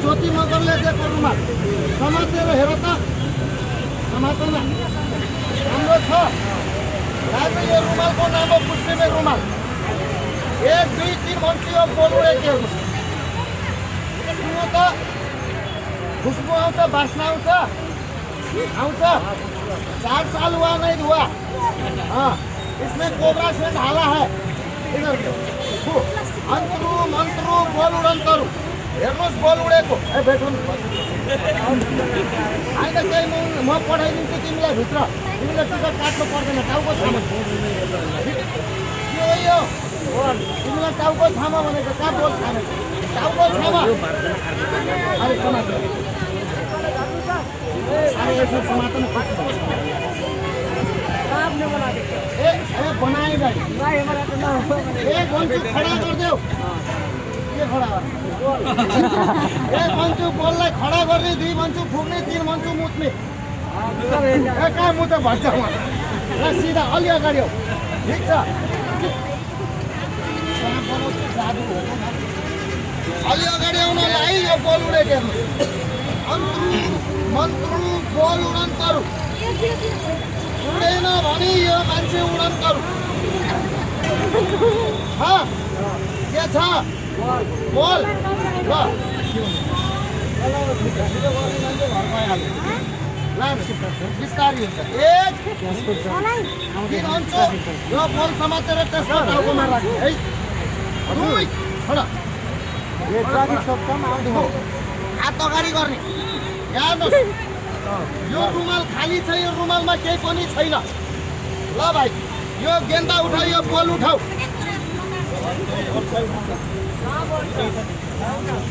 ज्योति मगरले दिएको रुमाल समातेर हेर त समातेन राम्रो छ दाजु यो रुमालको नाम हो पुष्यमे रुमाल 1 2 3 मान्छे यो बोलुडे के हो सुन्नु त खुशबू आउँछ बास्ना आउँछ 4 साल हुआ नहीं हुआ हाँ इसमें कोबरा से ढाला है इधर अंतरू मंतरू बोलुड अंतरू हेर्नुहोस् बोलुडेको ए बैठो आइना केही म पठाइदिन्छु तिमीलाई भित्र तिमीले टिकट काट्नु पर्दैन टाउको थामा यो तिमीलाई टाउको थामा भनेको कहाँ बोल थामा टाउको थामा अरे समाज अरे यसो समातन आपने बना दिया ए बनाए भाई एक बंचू खड़ा कर दो ये खड़ा एक बंचू बोललाई खड़ा गर्ने 2 बंचू फुक्ने 3 बंचू मुत्ने ए कहाँ मुत भन्छ म र सिधा अलि अगाडि हो ठीक छ अलि अगाडि आउनलाई यो बोलुडे हेर्नु अन्तरु मन्त्रु बोलुड अन्तरु उडेन भने यो मान्छे उडन गरौँ के छ बोल ल बिस्तारी हुन्छ एक यो बोल समातेर त्यसमा टाउकोमा राख्ने है दुई खडा हात अगाडि गर्ने हेर्नुहोस् यो रुमाल खाली छ यो रुमालमा केही पनि छैन ल भाइ यो गेन्दा उठाऊ यो बोल उठाऊ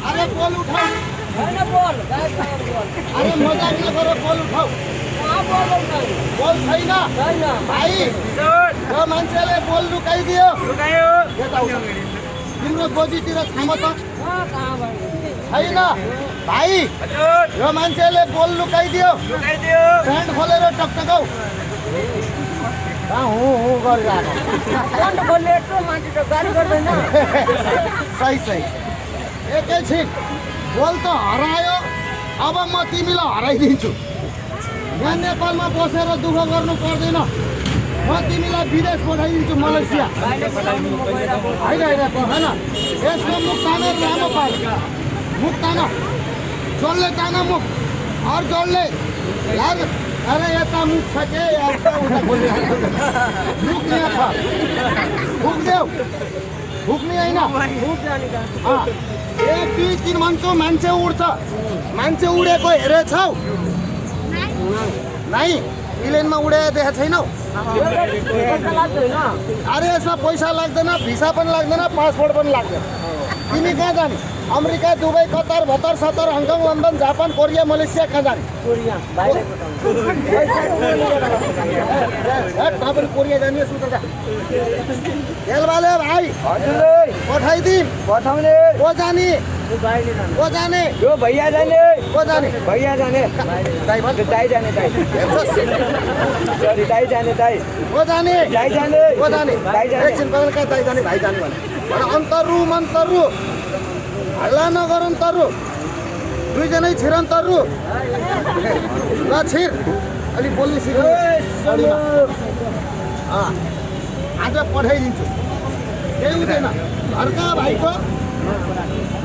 अरे बोल उठाऊ अरे मजाक नगर बोल उठाऊ बोल छैन भाइ यो मान्छेले बोल लुकाइदियो तिम्रो गोजीतिर छाम त छैन भाइ यो मान्छेले बोल लुकाइदियो प्यान्ट खोलेर टकटकाऊ कहाँ हो गरिरहेको सही एकैछिन बोल त हरायो अब म तिमीलाई हराइदिन्छु यहाँ नेपालमा बसेर दुःख गर्नु पर्दैन म तिमीलाई विदेश पठाइदिन्छु मलेसिया होइन यसको मुख ताना राम्रो पायो मुख ताना जोडले ताना मुख अरू जोडले अरे यता मुख छ के मुख यहाँ छ फुक्देऊ फुक्ने होइन 1 2 3 मान्छे उड्छ मान्छे उडेको हेरेछौ नाइ प्लेनमा उडेर देखाएको छैनौ अरे यसमा पैसा लाग्दैन भिसा पनि लाग्दैन पासपोर्ट पनि लाग्दैन तिमी कहाँ जाने अमेरिका दुबई कतार भतार सतार Hong Kong London Japan Korea Malaysia कहाँ जाने कोरिया जाने सुत एलवाले भाइ पठाइदिउँ पठाउने को जाने यो भैया जाने को जाने भैया जाने दाइ जाने सरी दाइ जाने दाइ को जाने एकछिन कहाँ दाइ जाने भाइ जाने भने अन्तरु मन्तरु हल्ला नगर अन्तरु दुईजनै छिर अन्तरु ल छिर अलि बोल्नु सिक्नु आज पठाइदिन्छु केही हुँदैन घरका भाइको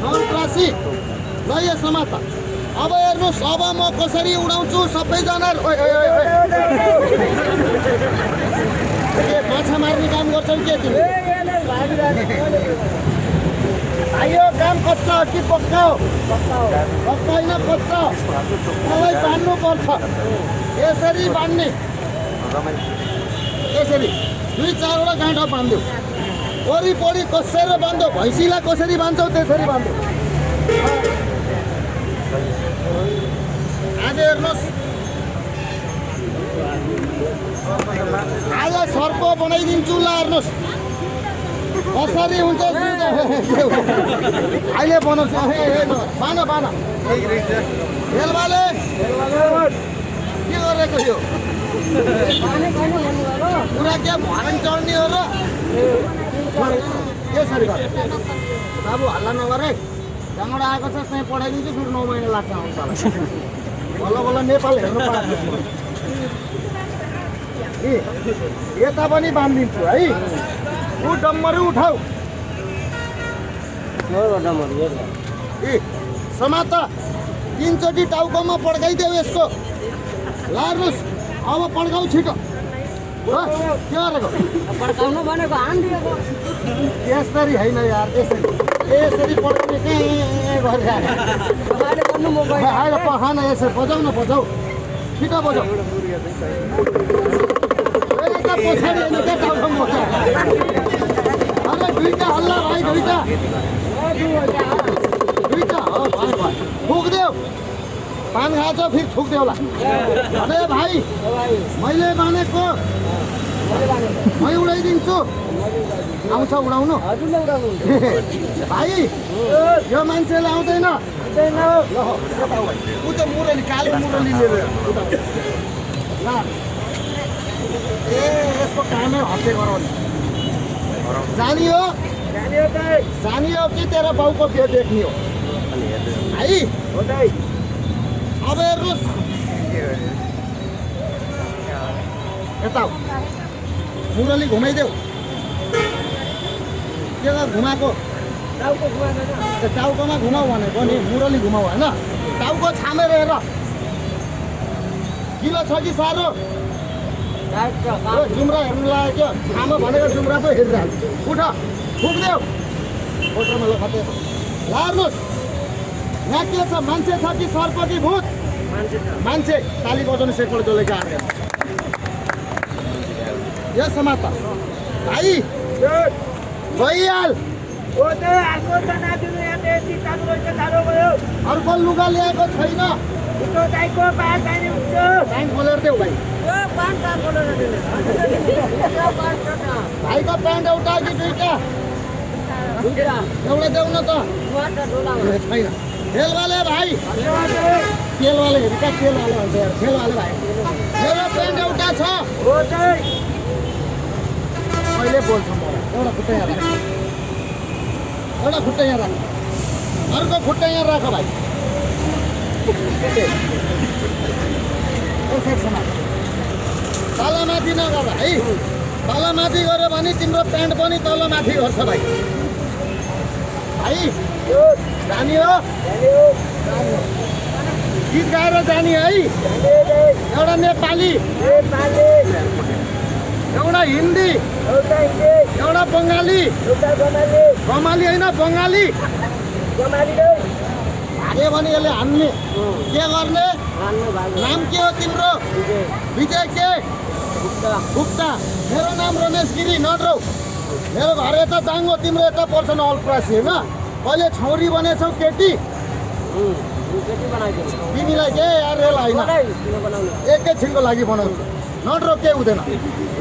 नौत्रासी ल यो समात अब हेर्नुहोस् अब म कसरी उडाउँछु सबैजना माछा मार्ने काम गर्छौ के तिमी यो काम कच्चा कि पक्का हो पक्का होइन कच्चा मलाई बान्नु पर्छ यसरी बान्ने यसरी 2-4 वटा गाँठा बान्दियो वरिपरि कसरी बान्धो भैँसीलाई कसरी बान्छौ त्यसरी बान्धो आज हेर्नुहोस् आज सर्प बनाइदिन्छु ल हेर्नुहोस् कसरी हुन्छ अहिले बनाउँछु बान हेलवाले के गरेको थियो पुरा क्या भन चढ्ने हो र यसरी बाबु हल्ला नगर है त्यहाँबाट आएको छ त्यहाँ पठाइदिन्छु फेरि 9 महिना लाग्छ आउँछ बल्ल बल्ल नेपाल हेर्नु पाएको यता पनि बाँधिदिन्छु है ऊ डम्बरी उठाऊ समात 3 चोटि टाउकोमा पड्काइदेऊ यसको लार्नुहोस् अब पड्काउ छिटो के गरेको पड्काउनु भनेको हान्दिएको यसरी होइन यार यसरी पड्काउने के गरिरहेको होइन पखान यसरी बजाउ न बजाउ छिटो बजाउ यता पछाडि होइन क्या टाउको मोटा अरे दुईटा हल्ला भाइ दुईटा हो थुक्देऊ पान खान्छ फेरि थुक्देऊला अरे भाइ मैले भनेको मै उडाइदिन्छु आउँछ उडाउनु भाइ यो मान्छेले आउँदैन ऊ त मुरली कालो मुरली लिएर ए यसको कामै हत्या गराउने जानियो कि तेरो बाउको बिहे देख्ने हो भाइ अब हेर्नुहोस् यता मुरली घुमाइदेऊ के घुमाएको टाउकोमा घुमाऊ भनेको नि मुरली घुमाऊ होइन टाउको छामेर हेर किलो छ कि साह्रो जुम्रा हेर्नु लाग्यो छामा भनेको जुम्रा पो हेरिरहन्छ उठ फुक्देऊ फोटोमा लखते लार्नुहोस् यहाँ के छ मान्छे छ कि सर्प कि भूत मान्छे ताली बजाउनु सेकल जसले गाडेर यो समात भाइ गइहाल अर्को लुगा ल्याएको छैन ब्याङ्क खोलेर देऊ भाइ भाइको प्यान्ट एउटा कि दुईटा एउटा देऊ न त छैन तेलवाले भाइ तेलवाले हेर क्या तेलवाले भन्छ यार तेलवाले भाइ मेरो प्यान्ट एउटा छ कहिले बोल्छ मलाई एउटा खुट्टा यहाँ राख एउटा खुट्टा यहाँ राख अर्को खुट्टा यहाँ राख भाइ तलमाथि नगर है तलमाथि गऱ्यो भने तिम्रो प्यान्ट पनि तलमाथि गर्छ भाइ जाने हो गीत गाएर जाने है एउटा नेपाली एउटा हिन्दी एउटा बङ्गाली बङ्गाली होइन बङ्गाली हान्यो भने यसले हान्ने के गर्ने नाम के हो तिम्रो विजय के गुप्ता मेरो नाम रमेश गिरी नडरौ मेरो घर यता दाङ्गो तिम्रो यता पर्छ न अल्प्रासी होइन कहिले छौरी बनेछौ केटी तिमीलाई के यार रेल होइन एकैछिनको लागि बनाउँछु नडरो के हुँदैन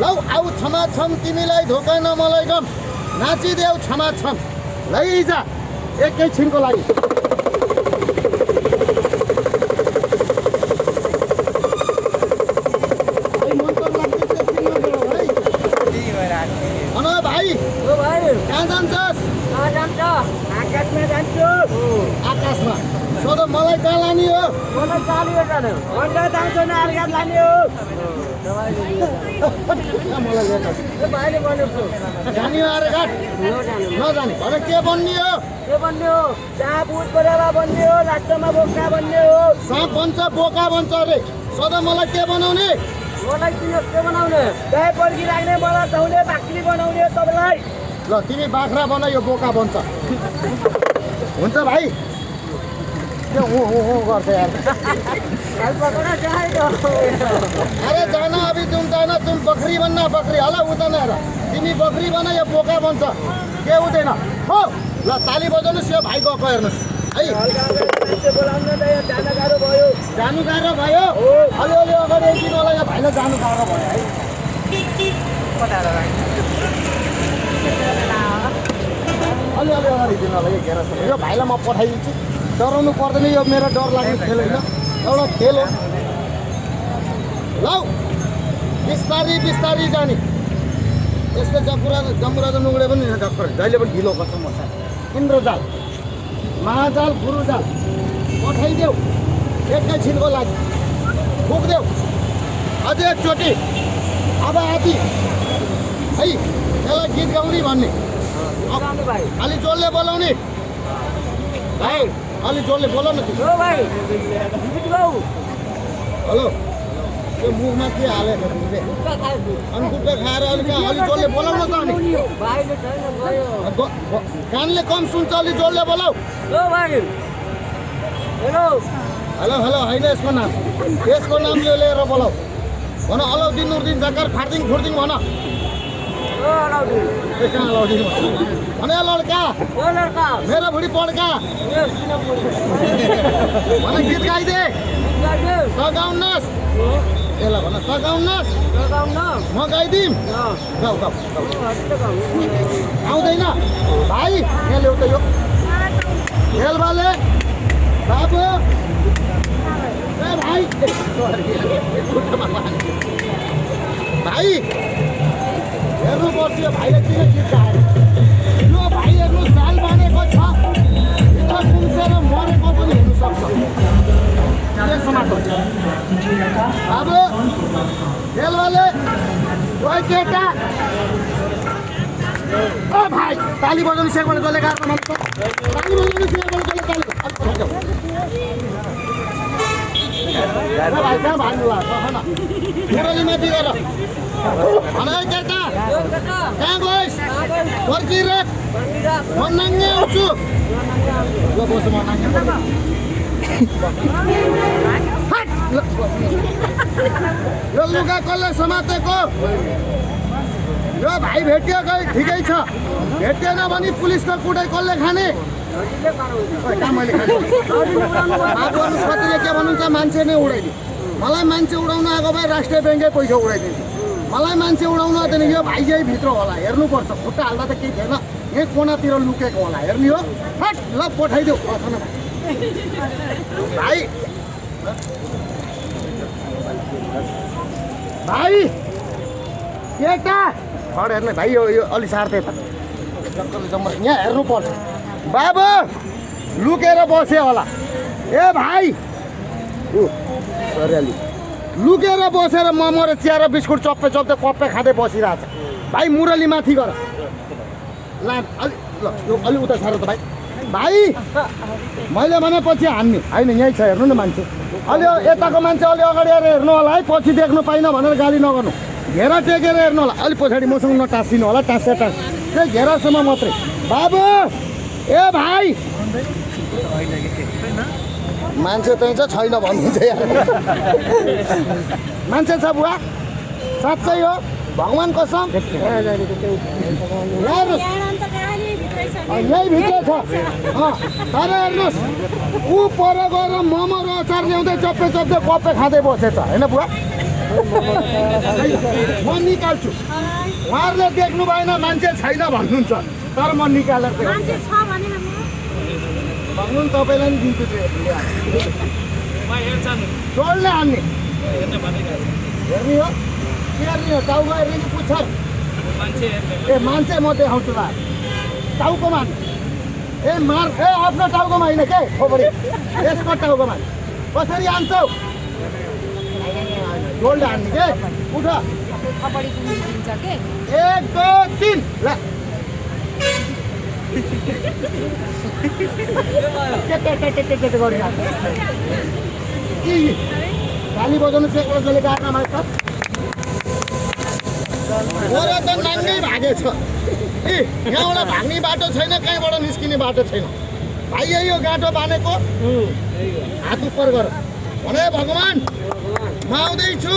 लौ आऊ क्षमा छम तिमीलाई धोका नमलाई गम नाचिदेऊ क्षमा छम लैजा एकैछिनको लागि भाइ कहाँ जान्छस् आकाशमा जान्छु आकाशमा सोध मलाई कहाँ लाने हो मलाई चालियो जानु अन्त जान्छु न अर्का लाने हो मलाई ल्याएको भाइले भनेको जाने हो अरे घाट नजाने भने के बन्ने हो साँप उठ परेवा बन्ने हो लास्टमा बोका बन्ने हो साँप बन्छ बोका बन्छ अरे सधैँ मलाई के बनाउने मलाई किन के बनाउने गाई पर्खी राख्ने मलाई चाउने बाख्री बनाउने तपाईँलाई ल तिमी बाख्रा बना यो बोका बन्छ हुन्छ भाइ के गर्छ यार अरे जाना अभी तुम जाना तुम बकरी बन्ना बकरी हला हुँदैन हेर तिमी बकरी बना यो बोका बन्छ के हुँदैन हो ल ताली बजाउनुहोस् यो भाइ गएको हेर्नुहोस् है जानु गाह्रो भयो अलिअलि अगाडि एकदिन होला यो भाइलाई जानु गाह्रो भयो है अलिअलि अगाडि दिनु होला यो घेरा यो भाइलाई म पठाइदिन्छु डराउनु पर्दैन यो मेरो डर लाग्ने खेल होइन एउटा खेल हो लौ बिस्तारी बिस्तारी जाने यस्तो जमुरा नुगडे पनि टक्कर जहिले पनि ढिलो गर्छ म इन्द्रजाल महाजाल गुरुजाल पठाइदेऊ एकैछिनको लागि पुग्देऊ अझै एकचोटि अब आदि है यसलाई गीत गाउने भन्ने भाइ अलि जोडले बोलाउने भाइ अलि जोडले बोलाउ न ओ भाइ गीत गाऊ हेलो त्यो मुखमा के हालेको तिमीले अनि गुट्टा खाएर अलि जोडले बोलाउन त अनि भाइले छैन गयो कानले कम सुन्छ अलि जोडले बोलाऊ ओ भाइ हेलो हेलो हेलो होइन यसको नामले लिएर बोलाऊ भन अलाउद्दिन नुरदिन जाकर फार्दिङ फुर्दिङ भन ओ अलाउद्दिन कहाँ अलाउद्दिन भने लड्का ओ लड्का मेरो भुँडी पड्का भन गीत गाइदे त गाउनुहोस् यसलाई भन त गाउनुहोस् म गाइदिउँ गाउ गाउ आउँदैन भाइ यहाँ ल्याउ त यो खेलबाले बाबु ए भाइ भाइ हेर्नुपर्छ यो भाइले किन गीत गाएर यो भाइ हेर्नु जाल बाँधेको छ भित्र कुम्सेर मरेको पनि हेर्नु सक्छ बाबु खेलवाले ओइ केटा ओ भाइ ताली बजाउनु सेकबाट जसले गाह्रो मान्छ ताली बजाउनु सेकबाट जसले ताली भाइ कहाँ भाग्नु लाग्छ मुरली माथि गर भन केटा कहाँ गइस् फर्किराख म नाङ्गे आउँछु ल बस म नाङ्गे यो लुगा कसले समातेको यो भाइ भेटियो गई ठिकै छ भेटिएन भने पुलिसको कुटाइ कसले खाने मैले कतिले के भन्नुहुन्छ मान्छे नै उडाइदियो मलाई मान्छे उडाउनु आएको भए राष्ट्रिय ब्याङ्ककै पैसा उडाइदिन्थ्यो मलाई मान्छे उडाउनु आउँदैन यो भाइ यही भित्र होला हेर्नुपर्छ खुट्टा हाल्दा त केही थिएन यही कोनातिर लुकेको होला हेर्ने हो हट ल पठाइदेऊ भाइ भाइ केटा खड हेर्नु भाइ यो अलि सार्थे त यहाँ हेर्नुपर्छ बाबु लुकेर बस्यो होला ए भाइ लुकेर बसेर मोमो र चिया र बिस्कुट चप्पे चप्पे कप्पे खाँदै बसिरहेछ भाइ मुरली माथि गर ल अलि उता साह्रो त भाइ भाइ मैले भनेपछि हान्ने होइन यहीँ छ हेर्नु न मान्छे अलि यताको मान्छे अलि अगाडि आएर हेर्नु होला है पछि देख्नु पाइनँ भनेर गाली नगर्नु घेरा टेकेर हेर्नु होला अलिक पछाडि मसँग नटाँसिनु होला टाँस्या त्यही घेरासम्म मात्रै बाबु ए भाइ मान्छे त्यही चाहिँ छैन भन्नुहुन्छ यार मान्छे छ बुवा साँच्चै हो भगवान् कसम यही भित्र छ तर हेर्नुहोस् ऊ पर गएर मोमो र अचार ल्याउँदै चप्पे चप्पे कप्पे खाँदै बसेछ होइन बुवा म निकाल्छु उहाँहरूले देख्नु भएन मान्छे छैन भन्नुहुन्छ तर म निकालेर भन्नु नि तपाईँलाई नि दिन्छु डल्ले हान्ने हेर्ने हो के हेर्ने हो टाउको हेर्ने कि पुच्छर ए मान्छे म देखाउँछु ल टाउकोमा ए मार ए आफ्नो टाउकोमा होइन के खोपडी यसको टाउकोमा कसरी हान्छौ डल्ले हान्ने के उठ 1 2 3 ल गाली बजाउनु चाहिँ जसले गाड्न माग्छ गएर त नाङ्गै भागेछ ए यहाँबाट भाग्ने बाटो छैन कहीँबाट निस्किने बाटो छैन भाइ यही हो गाँठो बाँधेको हात उपर गर भने भगवान् म आउँदैछु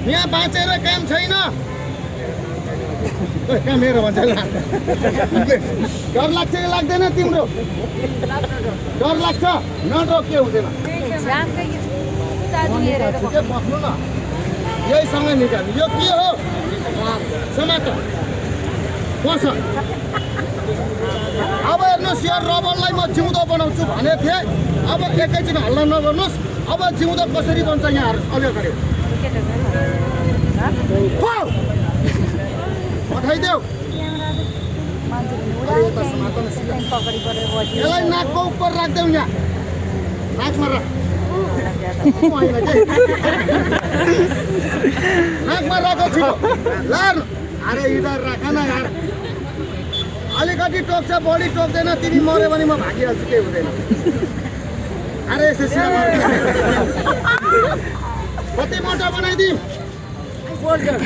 यहाँ बाँचेर काम छैन कहाँ मेरो भन्छ डर लाग्छ कि लाग्दैन तिम्रो डर लाग्छ नडर के हुँदैन बस्नु न यहीसँग निकाल्नु यो के हो समात बस अब हेर्नुहोस् यो रबरलाई म जिउँदो बनाउँछु भनेको थिएँ अब एकैछिन हल्ला नगर्नुहोस् अब जिउँदो कसरी बन्छ यहाँ अलि अगाडि पठाइदेऊ यसलाई नाकको उपर राख्देऊ यहाँ नाकमा राख नाकमा राख छिटो लार अरे इधर राख न यार अलिकति टोक्छ बढी टोक्दैन तिमी मऱ्यो भने म भागिहाल्छु केही हुँदैन अरे यसो कति मोटो बनाइदिउँ अजगर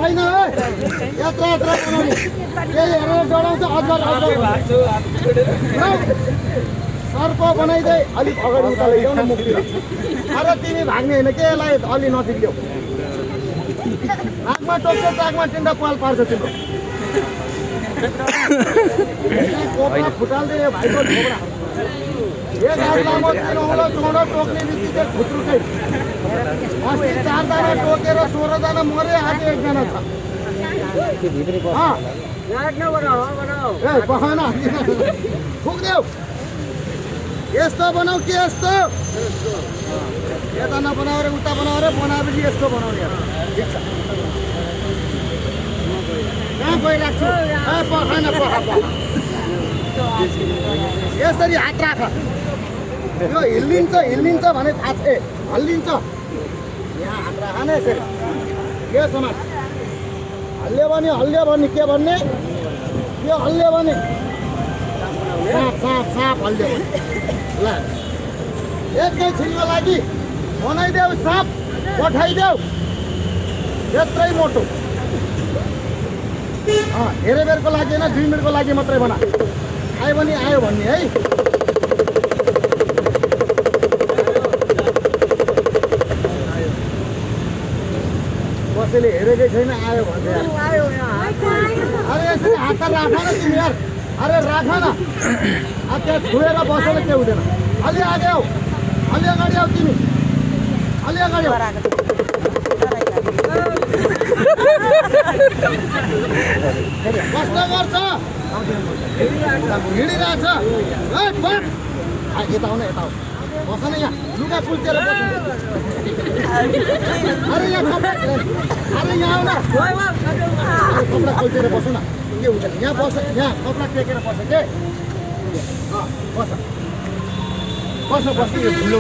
छैन है यत्रो यत्रो बनाउने केही हेरेर डराउँछ अजगर सर्प बनाइदिए अलिक अगाडि उता ल्याउ न मुखतिर अरे तिमी भाग्ने होइन के यसलाई अलि नजिक ल्याऊ नाकमा टोक्छ चाकमा टिन्डा पाल पार्छ तिम्रो कोपरा फुटाल्दै भाइको झोपडा एक हात लामो तिरौलो चौडो टोक्ने बित्तिकै खुत्रुकै अस्ति 4 जना टोकेर 16 जना मरे आज एकजना छ ए बहान फुक्देऊ यस्तो बनाऊ के यस्तो यता नबनाऊ रे उता बनाऊ रे बनाएपछि यस्तो बनाउने ठिक छ कहाँ गइराख्छु पखाएन पखा यसरी हात राख यो हिल्लिन्छ भने थाहा छ ए हल्लिन्छ यहाँ हात राख न यसरी के समाज हल्ल्यो भने के भन्ने यो हल्ल्यो भने साप हल्ल्यो भने ल एकै छिनको लागि बनाइदेऊ साप पठाइदेऊ यत्रै मोटो धेरै बेरको लागि होइन 2 मिनटको लागि मात्रै बना आयो भने आयो भन्ने है कसैले हेरेकै छैन आयो भन्दै अरे यसरी हात राख न तिमी यार अरे राख न त्यहाँ छुएर बसेर के हुँदैन अलि अगाडि आऊ अलि अगाडि आऊ तिमी अलि अगाडि आऊ कस्तो गर्छ हिँडिरहेछ यता आउन यता आऊ बस न यहाँ लुगा कुल्चेर बस अरे यहाँ आउन कपडा कुल्चेर बस न के हुन्छ यहाँ बस यहाँ कपडा टेकेर बस के बस यो ठुलो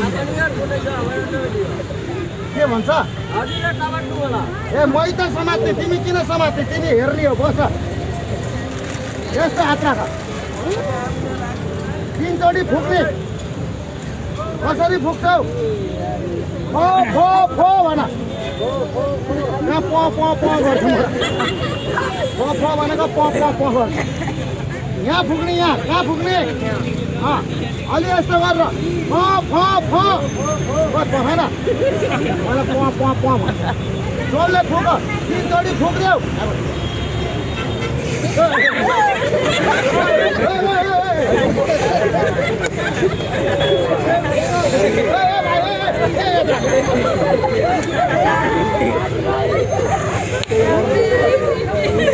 के भन्छ ए मै त समात्ने तिमी किन समात्ने तिमी हेर्ने हो बस यस्तो हात राख 3 चोटि फुक्ने कसरी फुक्छौ फो भन यहाँ प गर्छु भनेको प गर्छु यहाँ फुक्ने यहाँ कहाँ फुक्ने अलि यस्तो गरेर पखाएन मलाई प भन्छ जोडले फुक 3 चोटि फुक्देऊ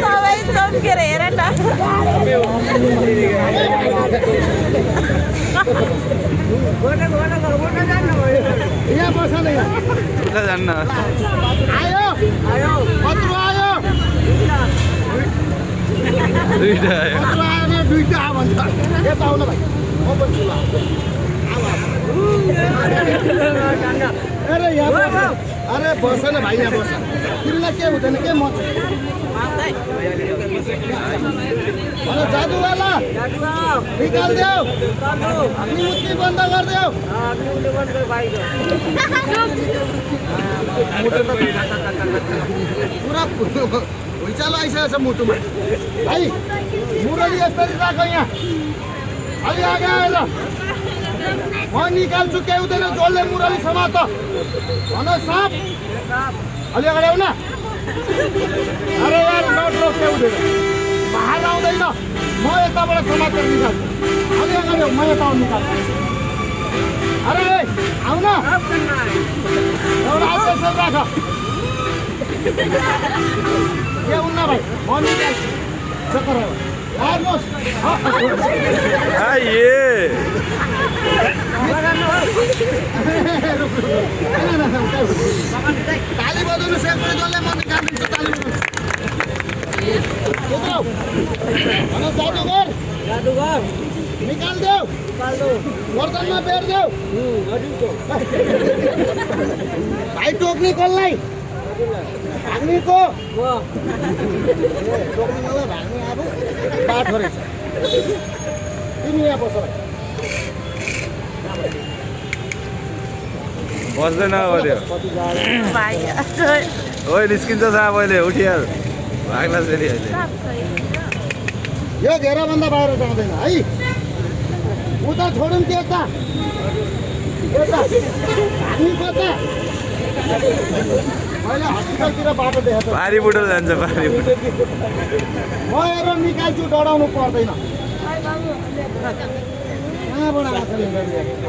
सबै चम्केर हेर न यहाँ बस न जान्न आयो कत्रो आयो दुईटा आयो कत्रो आयो भने 2टा आ भन्छ यता आउन भाइ म पनि अरे यहाँ बस अरे बस न भाइ यहाँ बस तिमीलाई के हुँदैन के म अरे जादुवाला निकालिदेऊ अग्निमुक्ति बन्द गरिदेऊ पुरा भुइँचालो आइसकेको छ मुटुमा भाइ मुरली यसरी राख यहाँ अलि अगाडि आएर म निकाल्छु केही हुँदैन जसले मुरली समात भन साप अलि अगाडि आउन अरे यार नट रोक्ने हुँदैन बाहिर आउँदैन म यताबाट समातेर निकाल्छु अलि अगाडि आऊ म यता निकाल्छु अरे आउन एउटा आइसकेको राख के हुन्न भाइ म निकाल्छु चक्कर आउनुहोस् ताली बजाउनु सेक्रेटरी जसले म निकालिदिन्छु ताली बजाउनु जादुगर जादूगर निकालिदेऊ पाल्दो बर्तनमा बेर्देऊ हजुरको भाइ टोक्ने कसलाई भाग्नेको म टोक्ने कसलाई भाग्ने अब बाठो रहेछ तिमी यहाँ बस भाइ बस्दैन अब त्यो कति गाह्रो ओइ निस्किन्छ साहब अहिले उठिहाल भाग्ला फेरि अहिले यो घेराभन्दा बाहिर जाँदैन है उता छोडौँ कि यता यता हामी कता मैले हस्पिटलतिर बाटो देखाएको पारी बुटल जान्छ पारी बुटल म हेर निकाल्छु डराउनु पर्दैन कहाँबाट आएको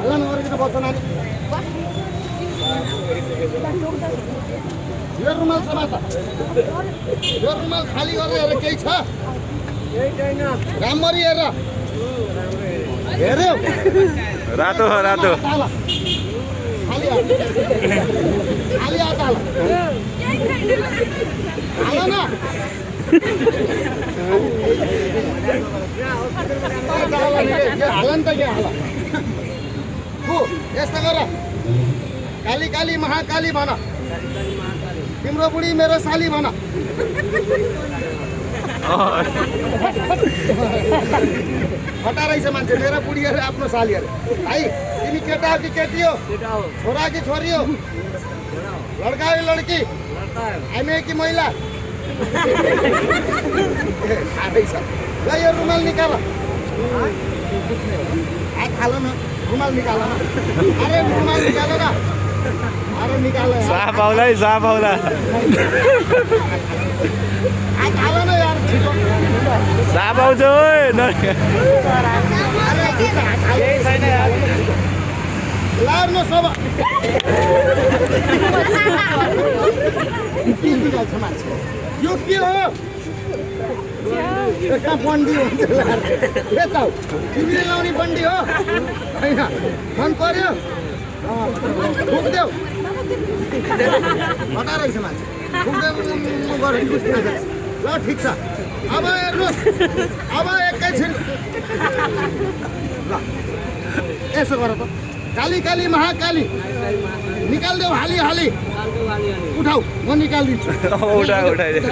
हल्ला नगरिकन बस्छ नानी यो रुमाल समात यो रुमाल खाली गरेर हेर केही छ यही छैन राम्ररी हेर हेऱ्यौ रातो रातो ताल खाली हात खाली हात हाल हाल न हाल नि त के हाल यस्तो गर काली काली महाकाली भन तिम्रो बुढी मेरो साली भन फटा रहेछ मान्छे मेरो बुढी अरे आफ्नो साली अरे भाइ तिमी केटा हो कि केटी हो केटा हो छोरा कि छोरी हो लड्का हो कि लड्की लड्का हो हामी कि महिला थाहा रहेछ ल यो रुमाल निकाल हात हाल न रुमाल निकाल न अरे रुमाल निकाल न अरे निकाल साफ आउला है साफ आउला हात हाल न यार छिटो साफ आउँछ ओइ यही छैन यार लार्नु सब के निकाल्छ मान्छे यो के हो कहाँ बन्डी हुन्छ यता हो तिमीले लाउने बन्डी हो होइन मन पर्यो फुक्देऊ हटा रहेछ मान्छे फुक्देऊ गरेर बुझ्ने ल ठिक छ अब हेर्नुहोस् अब एकैछिन ल यसो गर त काली काली महाकाली निकालिदेऊ हाली हाली उठाऊ म निकालिदिन्छु उठाइदिए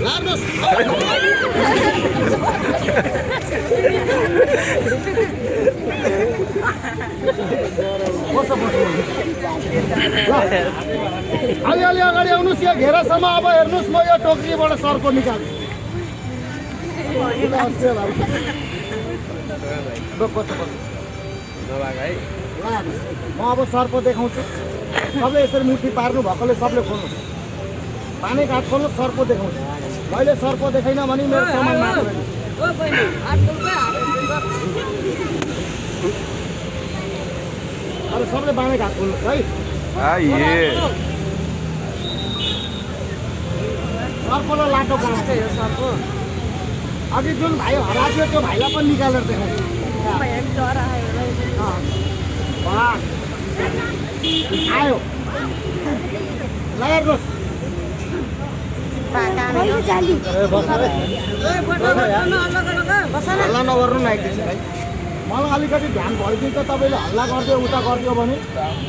लानुहोस् अलि अलि अगाडि आउनुहोस् यो घेरासम्म अब हेर्नुहोस् म यो टोकरीबाट सर्को निकाल्छु म अब सर्प देखाउँछु सबले यसरी मुठी पार्नु भएकोले सबले खोल्नु पानी घाट खोल्नु सर्प देखाउँछु मैले सर्प देखाइन भने मेरो सामान मार्दैन ओ बहिनी हात बोल्दै अरे सबले बाँधे घाट खोल्नुहोस् है आइए सर्पलाई लाटो बनाउँछ यो सर्प अघि जुन भाइ हराएको त्यो भाइलाई पनि निकालेर देखाउँछु आयो ल हेर्नुहोस् हल्ला नगर्नु न एकदिन भाइ मलाई अलिकति ध्यान भइदिन्छ तपाईँले हल्ला गरिदियो उता गरिदियो भने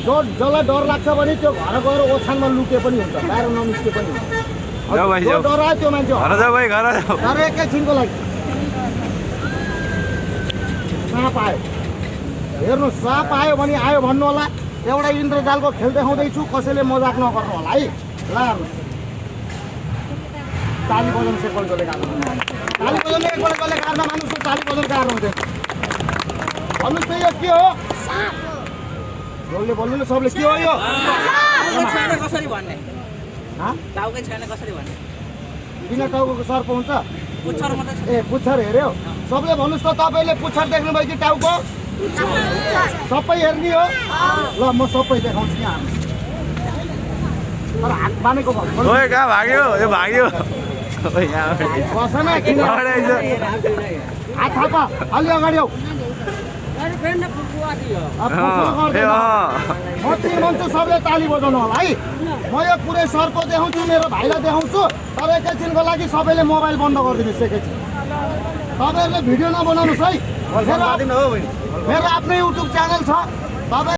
जसलाई डर लाग्छ भने त्यो घर गएर ओछ्यानमा लुके पनि हुन्छ बाहिर ननिस्के पनि हुन्छ जाऊ भाइ, जो जाऊ। डरायो त्यो मान्छे घर जाऊ भाइ घर जाऊ तर एकैछिनको लागि साँप आयो हेर्नु साँप आयो भने आयो भन्नु होला एउटा इन्द्रजालको खेल देखाउँदैछु कसैले मजाक नगर्नु होला है ल हेर्नुहोस् ताली बजाउनु चाहिँ कसले गाड्नु ताली बजाउनु कसले गाड्न मानुस ताली बजाउनु गाड्नु हुँदैन भन्नुहोस् त यो के हो जसले बोल्नु न सबले के हो यो कसरी भन्ने हाँ? टाउकै छैन कसरी भन्ने बिना टाउको सर्प हुन्छ पुच्छर मात्रै छ ए पुच्छर हेऱ्यो सबले भन्नुहोस् त तपाईँले पुच्छर देख्नुभयो कि टाउको सबै हेर्ने हो ल म सबै देखाउँछु यहाँ तर हात बाँधेको भन्नु ओए कहाँ भाग्यो यो भाग्यो सबै यहाँ बस न किन अगाडि आइज। हात थाप अलि अगाडि आऊ म ती भन्छु सबले ताली बजाउनु होला है म यो पुरै सरको देखाउँछु मेरो भाइलाई देखाउँछु तर एकैछिनको लागि सबैले मोबाइल बन्द गरिदिनुहोस् एकैछिन तपाईँहरूले भिडियो नबनाउनुहोस् है मेरो आफ्नै युट्युब च्यानल छ तपाईँ